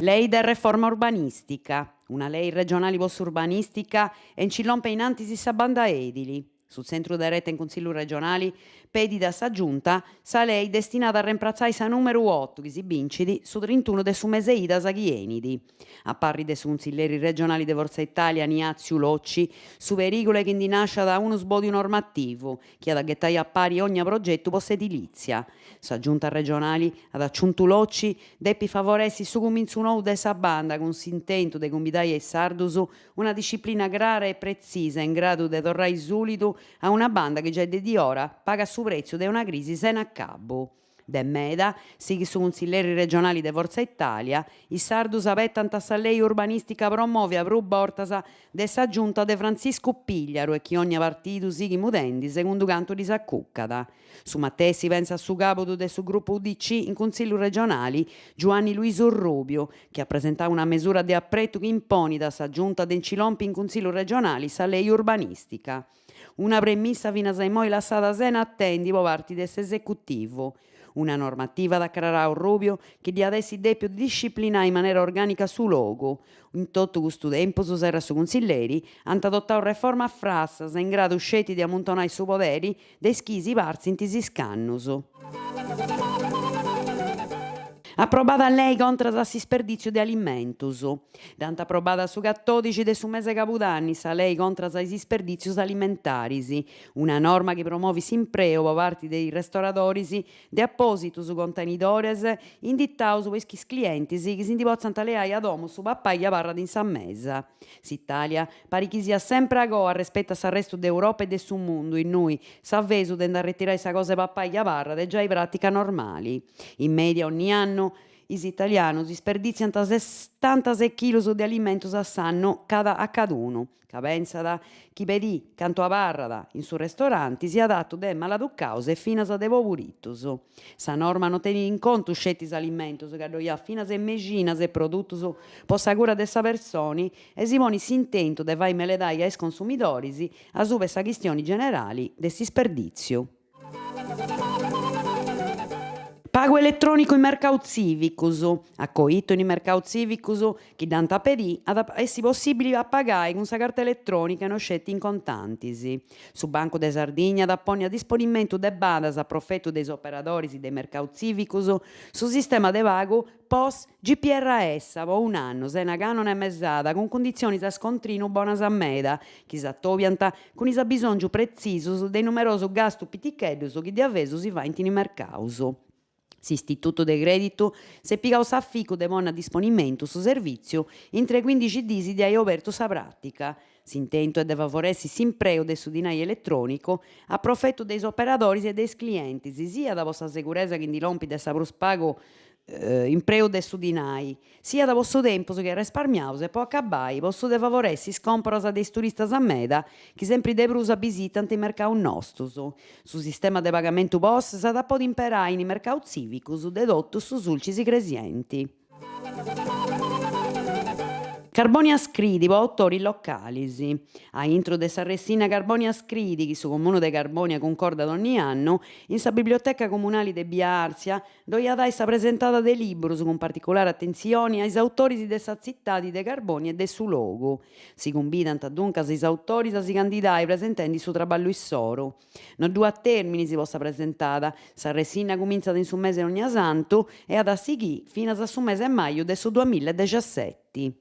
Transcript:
Lei da riforma urbanistica, una lei regionale urbanistica e incilompe in antisi sa banda edili. Sul centro da rete in consiglio regionali, pedi da sa giunta, sa lei destinata a reimprazzare sa numero 8 che si vincidi su 31 de su mese ida sa ghienidi. A parri de su consiglieri regionali de Forza Italia, Niazziu Locci, su pericole che nasce da uno sbodio normativo, che ha da gettare a pari ogni progetto post edilizia. Sa giunta regionali ad acciuntu Locci, deppi favoressi su cominzu nou de sa banda con s'intento de convidare ai sardusu una disciplina agraria e precisa in grado de torrai sulidu a una banda che già di ora paga su prezzo di una crisi sen a cabo. De meda, sighi su consiglieri regionali de Forza Italia, i sardus avettant sa lei urbanistica promuove a pru bortasa de sa giunta de Francisco Pigliaru e chi ogni partito sighi mudendi secondo canto di sa cuccada. Su Mattei si pensa su capo de su gruppo UDC in consiglio regionali Giovanni Luiso Rubio, che ha presentato una misura di appretto che impone da sa giunta de Incilompi in consiglio regionali sa lei urbanistica. Una premissa fino a sai lasciata sena attendi po parti dell'esecutivo. Una normativa da Cararao Rubio che di adesso deppio disciplinare in maniera organica su logo. In tutto questo tempo su serra su consiglieri hanno adottato reforma a frassas in grado usciti di ammontonare su poderi dei schisi parsi in tisi scannus. Approvata lei contro il disperdizio di alimentos. Danta approvata su 14 de su mese capodanni sa lei contro i disperdizios alimentaris. Una norma che promuove s'impreo da parte dei ristoratori de appositus contenitores indittaus per i clienti che si possano leare ad domo su pappaia parra in sa mesa. S'Italia pare che sia sempre a goa rispetto al resto d'Europa e del suo mondo in noi s'avvesu tende a ritirare sa cosa pappaia parra de già in pratica normali. In media ogni anno is italianos disperdiziano 76 kg di alimentos a sanno a caduno. Che pensa da chi pedì canto a parrada in su ristoranti sia dato de maladucause e fino a de povuritos. Sa norma non tiene in conto scetti alimentos che doia fino a meginas e produttos possa cura de sa personi e si pone s'intento de vai meledai ai consumitori a su per sa questioni generali de disperdizio. Pago elettronico in mercato civicus, accoito in mercato civicus che danta pedì ad essi possibili a pagare con sa carta elettronica non scetti in contantis. Su Banco de Sardegna da pone a disponimento de badas a profetto dei operatori dei mercato civicus su sistema de pago post GPRS po un anno, sena canone e mesada, con condizioni da scontrino bonas a meda, chi s'attovianta con isa bisogno precisos dei numerosi gastu piticheddus che di avesu si fa in mercaus. S'istituto de credito se pigau s'affico de pone a disponimento su servizio intre 15 disi di aio aperto sa pratica. S'intento è de favoressi s'impreo de su dinai elettronico a profetto dei operatori e dei clienti, sia da vostra sicurezza che indilompi de sa prospago impreo de su dinai, sia da vostro tempo che risparmiaus e poi accabai posso de favoressi scomparos dei turistas a meda che sempre de prus visitant i mercau nostus. Su sistema de pagamento POS sa da pod imperai in mercau civicus dedotto su sulcis cresienti. Carbonia Scridi, po autori locali. A intro de sa Ressina Carbonia Scridi, che su comune de Carbonia concorda ogni anno, in sa biblioteca comunale de Biarzia, doia dai sa presentata de libros con particolare attenzione ai autori de sa città di de Carbonia e de su logo. Si convidant dunque is autori a si candidare presentando su traballo issoro. Non due a termini si possa presentata, sa Ressina comincia in su mese ogni santo e ad a sighi fino a su mese maio de su 2017.